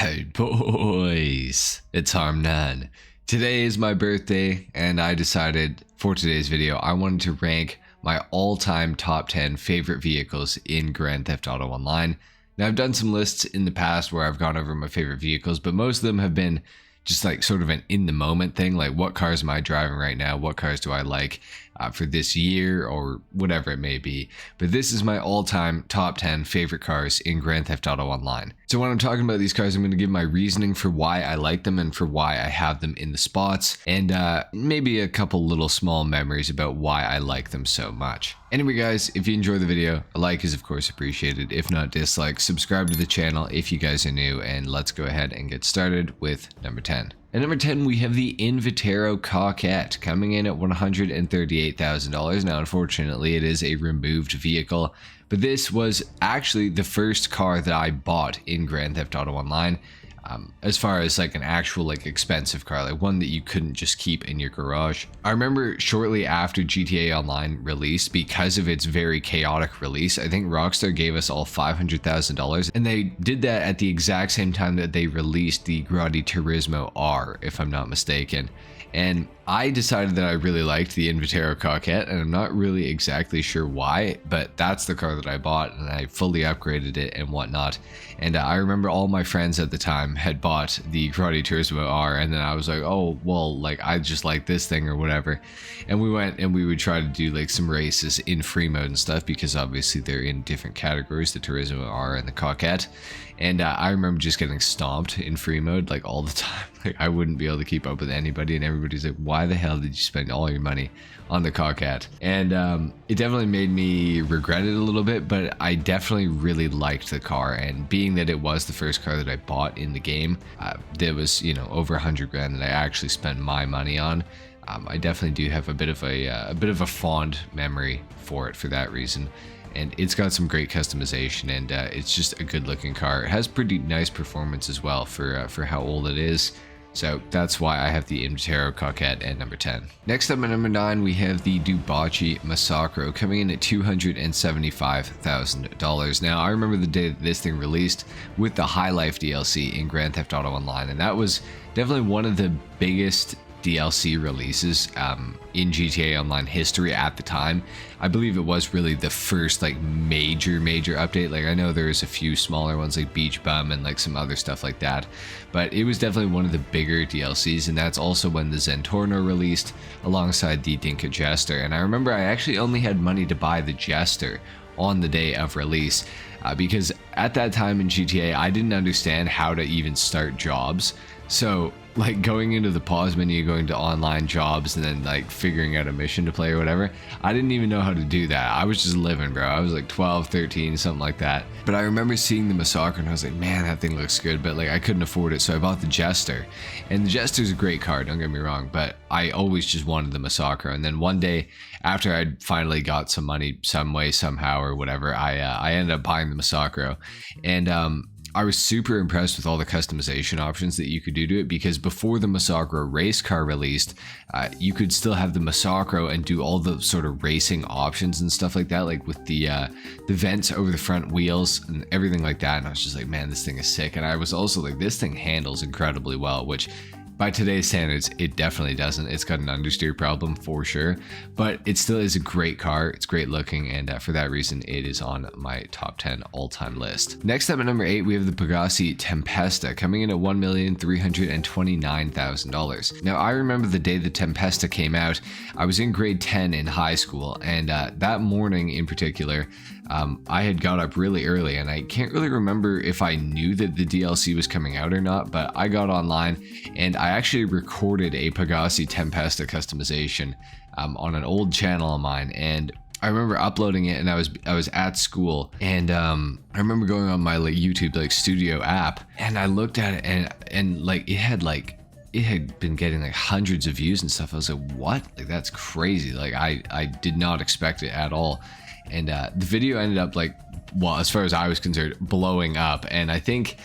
Hey boys, it's HarmNone. Today is my birthday and I decided for today's video I wanted to rank my all-time top 10 favorite vehicles in Grand Theft Auto Online. Now I've done some lists in the past where I've gone over my favorite vehicles, but most of them have been just like sort of an in the moment thing, like what cars am I driving right now, what cars do I like for this year or whatever it may be. But this is my all-time top 10 favorite cars in Grand Theft Auto Online. So when I'm talking about these cars, I'm going to give my reasoning for why I like them and for why I have them in the spots, and maybe a couple little small memories about why I like them so much. Anyway guys, if you enjoy the video, a like is of course appreciated. If not, dislike, subscribe to the channel if you guys are new, and let's go ahead and get started with number 10. At number 10, we have the Invitero Coquette coming in at $138,000. Now, unfortunately, it is a removed vehicle, but this was actually the first car that I bought in Grand Theft Auto Online. As far as like an actual like expensive car, like one that you couldn't just keep in your garage. I remember shortly after GTA Online released, because of its very chaotic release, I think Rockstar gave us all $500,000, and they did that at the exact same time that they released the Gran Turismo R, if I'm not mistaken. And I decided that I really liked the Invitero Coquette, and I'm not really exactly sure why, but that's the car that I bought, and I fully upgraded it and whatnot. And I remember all my friends at the time had bought the Gran Turismo R, and then I was like, oh, well, like, I just like this thing or whatever. And we went and we would try to do like some races in free mode and stuff, because obviously they're in different categories, the Turismo R and the Coquette. And I remember just getting stomped in free mode like all the time. Like I wouldn't be able to keep up with anybody, and everybody's like, why the hell did you spend all your money on the Coquette? And it definitely made me regret it a little bit, but I definitely really liked the car. And being that it was the first car that I bought in the game, that was, you know, over 100 grand that I actually spent my money on. I definitely do have a bit of a fond memory for it for that reason. And it's got some great customization, and it's just a good looking car. It has pretty nice performance as well for how old it is. So that's why I have the Invitero Coquette at number 10. Next up at number 9, we have the Dubocci Massacro coming in at $275,000. Now I remember the day that this thing released with the High Life DLC in Grand Theft Auto Online, and that was definitely one of the biggest DLC releases in GTA Online history at the time. I believe it was really the first like major update. Like I know there's a few smaller ones like Beach Bum and like some other stuff like that, but it was definitely one of the bigger DLCs, and that's also when the Zentorno released alongside the Dinka Jester. And I remember I actually only had money to buy the Jester on the day of release, because at that time in GTA I didn't understand how to even start jobs. So like going into the pause menu, going to online jobs, and then like figuring out a mission to play or whatever, I didn't even know how to do that. I was just living, bro. I was like 12, 13, something like that. But I remember seeing the Massacre and I was like, man, that thing looks good, but like I couldn't afford it, so I bought the Jester. And the Jester's a great car, don't get me wrong, but I always just wanted the Massacre. And then one day after I'd finally got some money some way, somehow or whatever, I ended up buying the Massacre. And I was super impressed with all the customization options that you could do to it, because before the Massacre race car released, you could still have the Massacre and do all the sort of racing options and stuff like that, like with the vents over the front wheels and everything like that. And I was just like, man, this thing is sick. And I was also like, this thing handles incredibly well, which by today's standards, it definitely doesn't. It's got an understeer problem for sure, but it still is a great car. It's great looking, and for that reason, it is on my top 10 all-time list. Next up at number 8, we have the Pegassi Tempesta coming in at $1,329,000. Now, I remember the day the Tempesta came out. I was in grade 10 in high school, and that morning in particular, I had got up really early, and I can't really remember if I knew that the DLC was coming out or not, but I got online and I actually recorded a Pegassi Tempesta customization on an old channel of mine, and I remember uploading it, and I was at school, and I remember going on my like YouTube like studio app, and I looked at it, and like it had been getting like hundreds of views and stuff. I was like, what? Like that's crazy. Like I did not expect it at all. And the video ended up like, well, as far as I was concerned, blowing up. And I think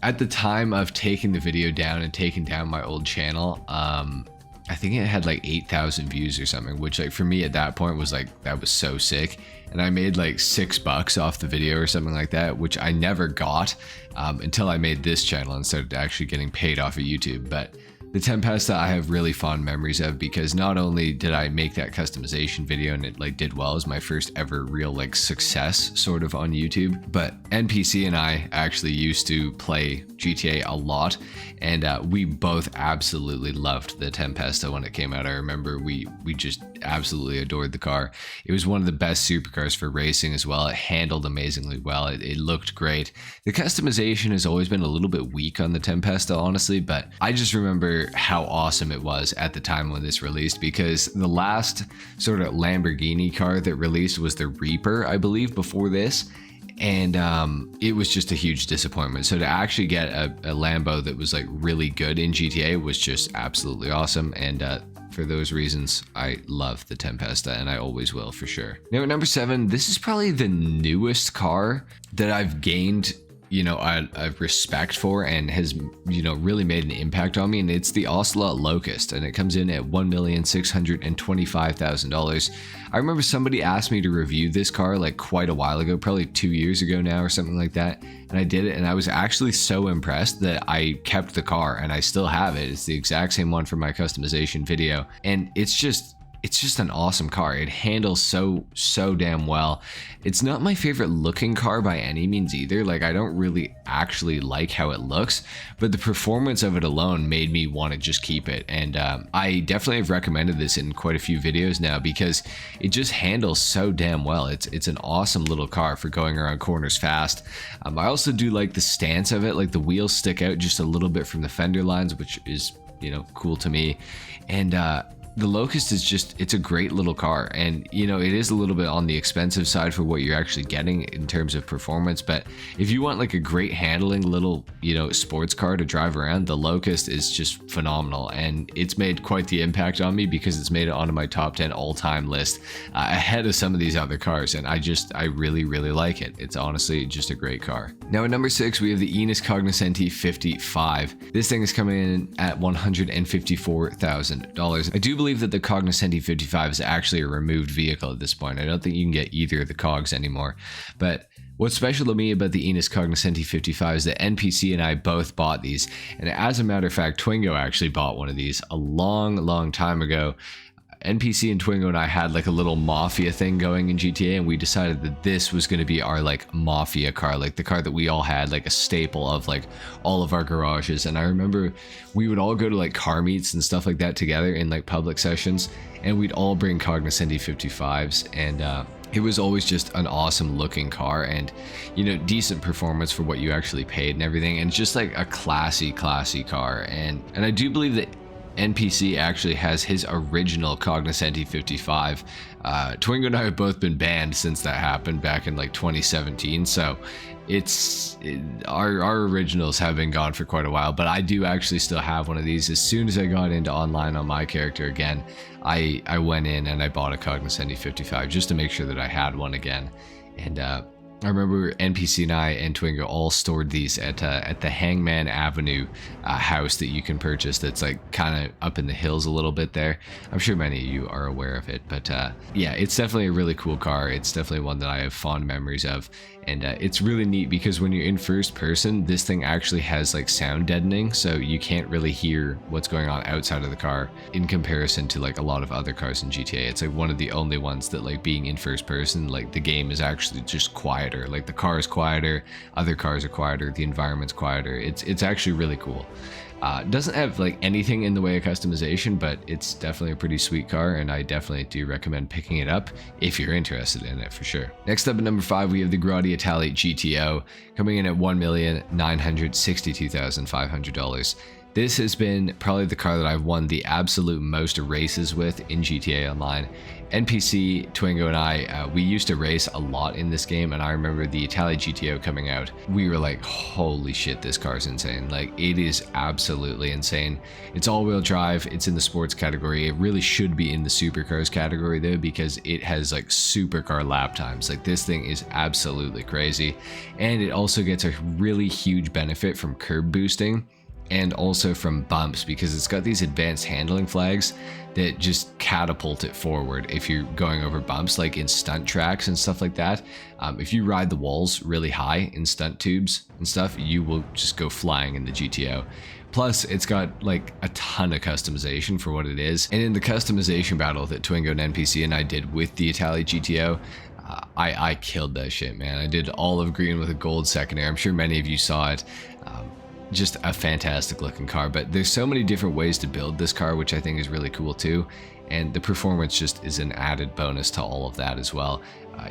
at the time of taking the video down and taking down my old channel, I I think it had like 8,000 views or something, which like for me at that point was like, that was so sick. And I made like $6 off the video or something like that, which I never got until I made this channel and started actually getting paid off of YouTube. But the Tempesta I have really fond memories of, because not only did I make that customization video and it like did well, as my first ever real like success sort of on YouTube, but NPC and I actually used to play GTA a lot, and we both absolutely loved the Tempesta when it came out. I remember we just absolutely adored the car. It was one of the best supercars for racing as well. It handled amazingly well. It looked great. The customization has always been a little bit weak on the Tempesta, honestly, but I just remember how awesome it was at the time when this released, because the last sort of Lamborghini car that released was the Reaper, I believe, before this. And it was just a huge disappointment. So to actually get a Lambo that was like really good in GTA was just absolutely awesome. And for those reasons, I love the Tempesta, and I always will for sure. Now at number 7, this is probably the newest car that I've gained, you know, a respect for and has, you know, really made an impact on me, and it's the Ocelot Locust, and it comes in at $1,625,000. I remember somebody asked me to review this car like quite a while ago, probably 2 years ago now or something like that, and I did it, and I was actually so impressed that I kept the car, and I still have it. It's the exact same one from my customization video, and it's just an awesome car. It handles so damn well. It's not my favorite looking car by any means either. Like, I don't really actually like how it looks, but the performance of it alone made me want to just keep it. And I definitely have recommended this in quite a few videos now, because it just handles so damn well. It's an awesome little car for going around corners fast. I also do like the stance of it. Like, the wheels stick out just a little bit from the fender lines, which is, you know, cool to me. And the Locust is just, it's a great little car, and you know, it is a little bit on the expensive side for what you're actually getting in terms of performance, but if you want like a great handling little, you know, sports car to drive around, the Locust is just phenomenal. And it's made quite the impact on me, because it's made it onto my top 10 all-time list ahead of some of these other cars, and I really like it. It's honestly just a great car. Now at number 6, we have the Enis Cognoscenti 55. This thing is coming in at $154,000. I do believe that the Cognoscenti 55 is actually a removed vehicle at this point. I don't think you can get either of the cogs anymore. But what's special to me about the Enis Cognoscenti 55 is that NPC and I both bought these. And as a matter of fact, Twingo actually bought one of these a long time ago. NPC and Twingo and I had like a little mafia thing going in GTA, and we decided that this was going to be our like mafia car, like the car that we all had, like a staple of like all of our garages. And I remember we would all go to like car meets and stuff like that together in like public sessions, and we'd all bring Cognoscenti 55s, and it was always just an awesome looking car, and you know, decent performance for what you actually paid and everything, and just like a classy car. And I do believe that NPC actually has his original Cognoscenti 55. Twingo and I have both been banned since that happened back in like 2017, so our originals have been gone for quite a while, but I do actually still have one of these. As soon as I got into online on my character again, I went in and I bought a Cognoscenti 55 just to make sure that I had one again. And I remember NPC and I and Twingo all stored these at the Hangman Avenue house that you can purchase, that's like kind of up in the hills a little bit there. I'm sure many of you are aware of it, but yeah, it's definitely a really cool car. It's definitely one that I have fond memories of, and it's really neat because when you're in first person, this thing actually has like sound deadening, so you can't really hear what's going on outside of the car in comparison to like a lot of other cars in GTA. It's like one of the only ones that, like, being in first person, like the game is actually just quiet. Like the car is quieter, other cars are quieter, the environment's quieter. It's actually really cool. Doesn't have like anything in the way of customization, but it's definitely a pretty sweet car, and I definitely do recommend picking it up if you're interested in it for sure. Next up at number 5, we have the Grotti Itali GTO, coming in at $1,962,500. This has been probably the car that I've won the absolute most races with in GTA Online. NPC, Twingo, and I, we used to race a lot in this game, and I remember the Itali GTO coming out. We were like, holy shit, this car's insane. Like, it is absolutely insane. It's all-wheel drive, it's in the sports category. It really should be in the supercars category though, because it has like supercar lap times. Like, this thing is absolutely crazy. And it also gets a really huge benefit from curb boosting. and also from bumps, because it's got these advanced handling flags that just catapult it forward if you're going over bumps, like in stunt tracks and stuff like that. If you ride the walls really high in stunt tubes and stuff, you will just go flying in the GTO. Plus, it's got like a ton of customization for what it is. And in the customization battle that Twingo and NPC and I did with the Italy GTO, I killed that shit, man. I did olive green with a gold secondary. I'm sure many of you saw it. Just a fantastic looking car, but there's so many different ways to build this car, which I think is really cool too. And the performance just is an added bonus to all of that as well.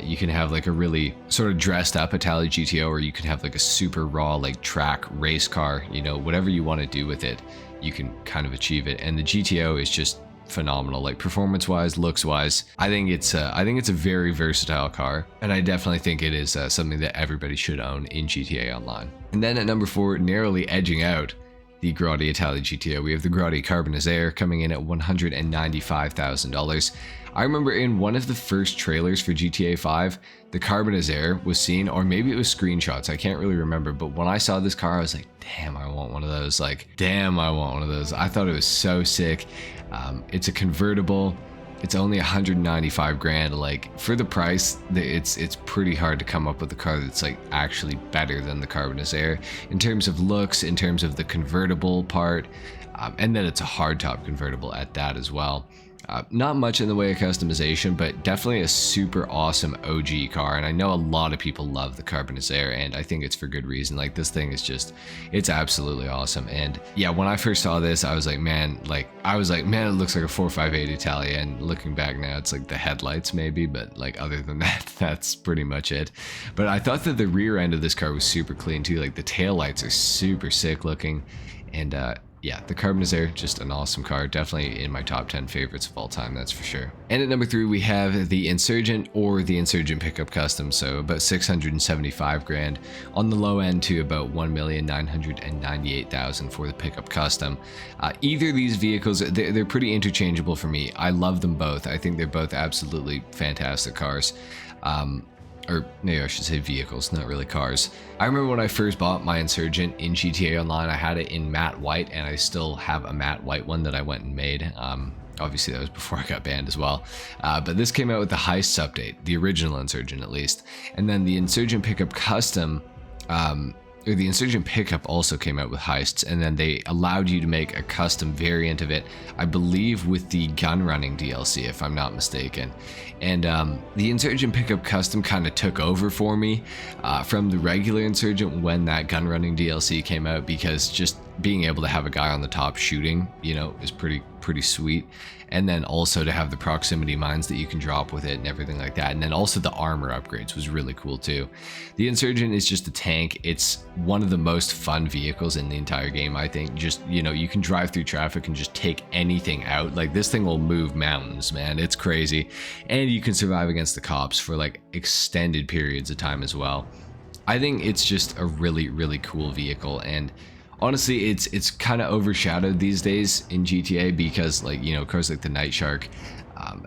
You can have like a really sort of dressed up Italy GTO, or you can have like a super raw like track race car, you know, whatever you want to do with it, you can kind of achieve it. And the GTO is just phenomenal, like performance wise, looks wise. I think it's a very versatile car, and I definitely think it is something that everybody should own in GTA Online. And then at number 4, narrowly edging out the Grotti Italy GTO, we have the Grotti Carbonizzaire coming in at $195,000. I remember in one of the first trailers for GTA 5, the Carbonizzaire was seen, or maybe it was screenshots, I can't really remember, but when I saw this car, I was like, damn, I want one of those. Like, damn, I want one of those. I thought it was so sick. It's a convertible. It's only 195 grand. Like, for the price, it's pretty hard to come up with a car that's like actually better than the Carbonizzaire in terms of looks, in terms of the convertible part, and then it's a hardtop convertible at that as well. Not much in the way of customization, but definitely a super awesome OG car, and I know a lot of people love the Carbonizzaire, and I think it's for good reason. Like, this thing is just, it's absolutely awesome. And yeah, when I first saw this, I was like, man, it looks like a 458 Italia, and looking back now, it's like the headlights maybe, but like other than that, that's pretty much it. But I thought that the rear end of this car was super clean too. Like, the tail lights are super sick looking, and yeah, the Carbonizzaire, just an awesome car. Definitely in my top 10 favorites of all time, that's for sure. And at number 3, we have the Insurgent, or the Insurgent Pickup Custom. So about 675 grand on the low end to about 1,998,000 for the Pickup Custom. Either of these vehicles, they're pretty interchangeable for me. I love them both. I think they're both absolutely fantastic cars. Or maybe I should say vehicles, not really cars. I remember when I first bought my Insurgent in GTA Online, I had it in matte white, and I still have a matte white one that I went and made. Obviously that was before I got banned as well. But this came out with the Heists update, the original Insurgent at least. And then the Insurgent Pickup Custom, or the Insurgent Pickup also came out with Heists, and then they allowed you to make a custom variant of it, I believe with the gun running DLC, if I'm not mistaken. And the Insurgent Pickup Custom kind of took over for me from the regular Insurgent when that gun running DLC came out, because just being able to have a guy on the top shooting, you know, is pretty sweet. And then also to have the proximity mines that you can drop with it and everything like that. And then also the armor upgrades was really cool too. The Insurgent is just a tank. It's one of the most fun vehicles in the entire game, I think. Just, you know, you can drive through traffic and just take anything out. Like, this thing will move mountains, man. It's crazy. And you can survive against the cops for like extended periods of time as well. I think it's just a really cool vehicle, and honestly, it's kind of overshadowed these days in GTA because, like, you know, cars like the Night Shark,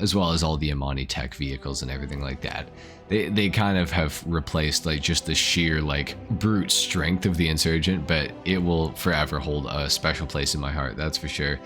as well as all the Amani Tech vehicles and everything like that, they kind of have replaced like just the sheer like brute strength of the Insurgent, but it will forever hold a special place in my heart, that's for sure.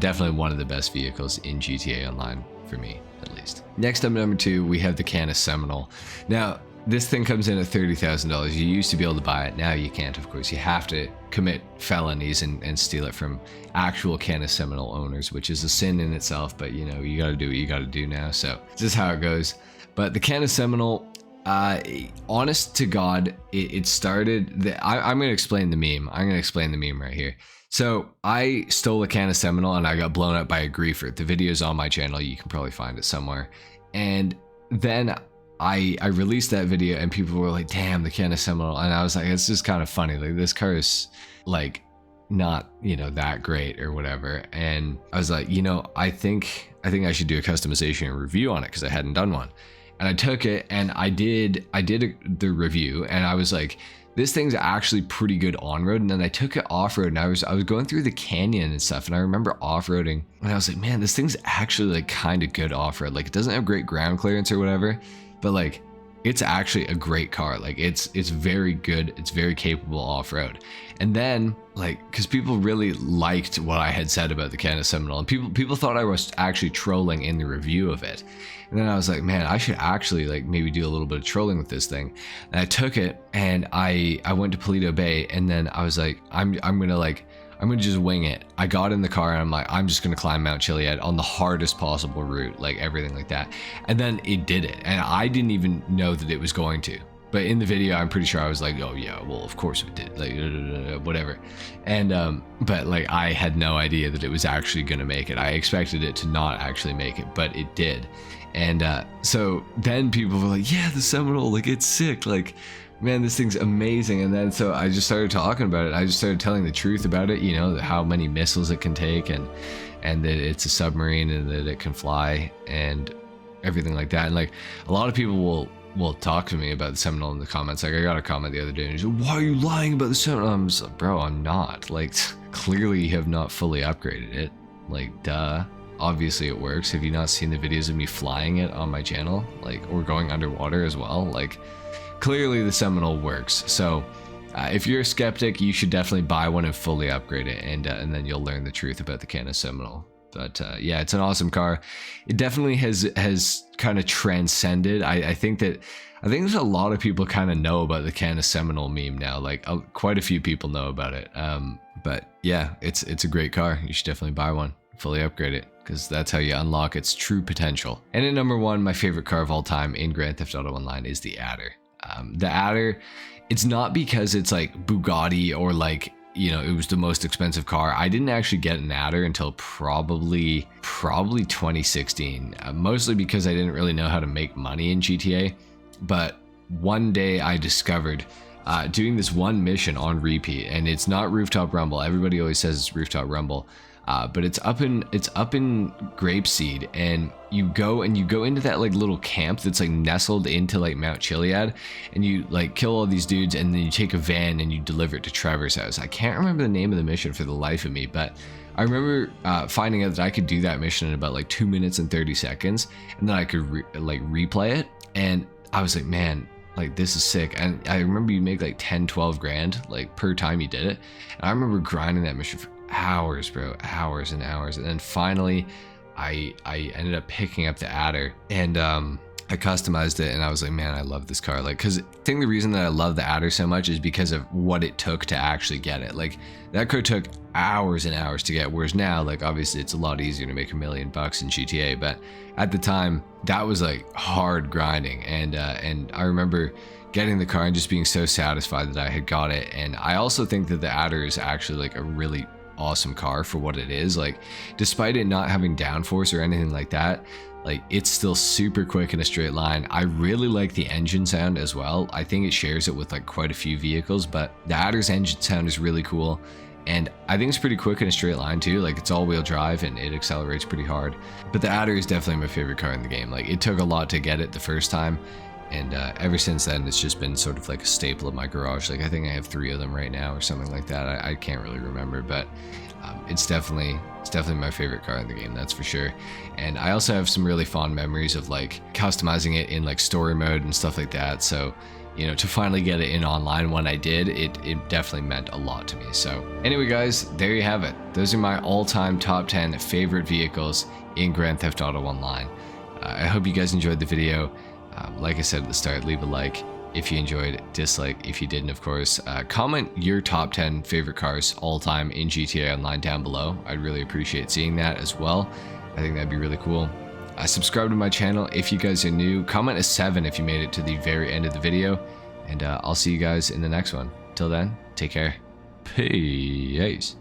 Definitely one of the best vehicles in GTA Online for me, at least. Next up, number 2, we have the Canis Seminole. Now, this thing comes in at $30,000. You used to be able to buy it. Now you can't, of course. You have to commit felonies and steal it from actual Canis Seminole owners, which is a sin in itself, but you know, you gotta do what you gotta do now. So this is how it goes. But the Canis Seminole, honest to God, it started, I'm gonna explain the meme. I'm gonna explain the meme right here. So I stole a Canis Seminole and I got blown up by a griefer. The video's on my channel. You can probably find it somewhere. And then I released that video and people were like, damn, the Canis Seminole. And I was like, it's just kind of funny. Like, this car is like not, you know, that great or whatever. And I was like, you know, I think I should do a customization and review on it because I hadn't done one. And I took it and I did the review, and I was like, this thing's actually pretty good on-road. And then I took it off-road, and I was going through the canyon and stuff, and I remember off-roading, and I was like, man, this thing's actually like kind of good off-road. Like, it doesn't have great ground clearance or whatever, but like it's actually a great car. Like it's very good, it's very capable off-road. And then like, because people really liked what I had said about the Canada Seminole, and people thought I was actually trolling in the review of it. And then I was like, man, I should actually like maybe do a little bit of trolling with this thing. And I took it and I went to Paleto Bay, and then I was like, I'm gonna just wing it. I got in the car and I'm like, I'm just gonna climb Mount Chiliad on the hardest possible route, like everything like that. And then it did it, and I didn't even know that it was going to. But in the video, I'm pretty sure I was like, oh yeah, well of course it did, like whatever. And but like I had no idea that it was actually gonna make it. I expected it to not actually make it, but it did. And so then people were like, yeah, the Seminole, like it's sick, like man, this thing's amazing. And then so I just started talking about it. I just started telling the truth about it, you know, how many missiles it can take, and that it's a submarine and that it can fly and everything like that. And like a lot of people will talk to me about the Seminole in the comments. Like I got a comment the other day and he said, why are you lying about the Seminole? I'm just like, bro, I'm not. Like clearly you have not fully upgraded it. Like duh. Obviously it works. Have you not seen the videos of me flying it on my channel? Like, or going underwater as well? Like clearly the Seminole works. So if you're a skeptic, you should definitely buy one and fully upgrade it, and then you'll learn the truth about the Canada Seminole. But yeah, it's an awesome car. It definitely has kind of transcended. I think there's a lot of people kind of know about the Canada Seminole meme now. Like quite a few people know about it. But yeah, it's a great car. You should definitely buy one, fully upgrade it, because that's how you unlock its true potential. And at number 1, my favorite car of all time in Grand Theft Auto Online is the Adder. The Adder, it's not because it's like Bugatti or like, you know, it was the most expensive car. I didn't actually get an Adder until probably 2016, mostly because I didn't really know how to make money in GTA. But one day I discovered doing this one mission on repeat, and it's not Rooftop Rumble. Everybody always says it's Rooftop Rumble. But it's up in Grapeseed, and you go into that like little camp that's like nestled into like Mount Chiliad, and you like kill all these dudes, and then you take a van and you deliver it to Trevor's house. I can't remember the name of the mission for the life of me, but I remember finding out that I could do that mission in about like 2 minutes and 30 seconds, and then I could replay it, and I was like, man, like this is sick. And I remember you make like 10-12 grand like per time you did it, and I remember grinding that mission for hours, bro, hours and hours. And then finally I ended up picking up the Adder, and I customized it, and I was like, man, I love this car. Like, because I think the reason that I love the Adder so much is because of what it took to actually get it. Like that car took hours and hours to get, whereas now, like obviously it's a lot easier to make $1 million in GTA, but at the time that was like hard grinding. And I remember getting the car and just being so satisfied that I had got it. And I also think that the Adder is actually like a really awesome car for what it is. Like despite it not having downforce or anything like that, like it's still super quick in a straight line. I really like the engine sound as well. I think it shares it with like quite a few vehicles, but the Adder's engine sound is really cool, and I think it's pretty quick in a straight line too. Like it's all-wheel drive and it accelerates pretty hard. But the Adder is definitely my favorite car in the game. Like it took a lot to get it the first time, and ever since then it's just been sort of like a staple of my garage. Like I think I have 3 of them right now or something like that. I can't really remember, but it's definitely my favorite car in the game, that's for sure. And I also have some really fond memories of like customizing it in like story mode and stuff like that. So, you know, to finally get it in online when I did, it definitely meant a lot to me. So anyway guys, there you have it. Those are my all-time top 10 favorite vehicles in Grand Theft Auto Online. I hope you guys enjoyed the video. Like I said at the start, leave a like if you enjoyed, dislike if you didn't, of course. Comment your top 10 favorite cars all time in GTA Online down below. I'd really appreciate seeing that as well. I think that'd be really cool. Subscribe to my channel if you guys are new. Comment a 7 if you made it to the very end of the video. And I'll see you guys in the next one. Till then, take care. Peace.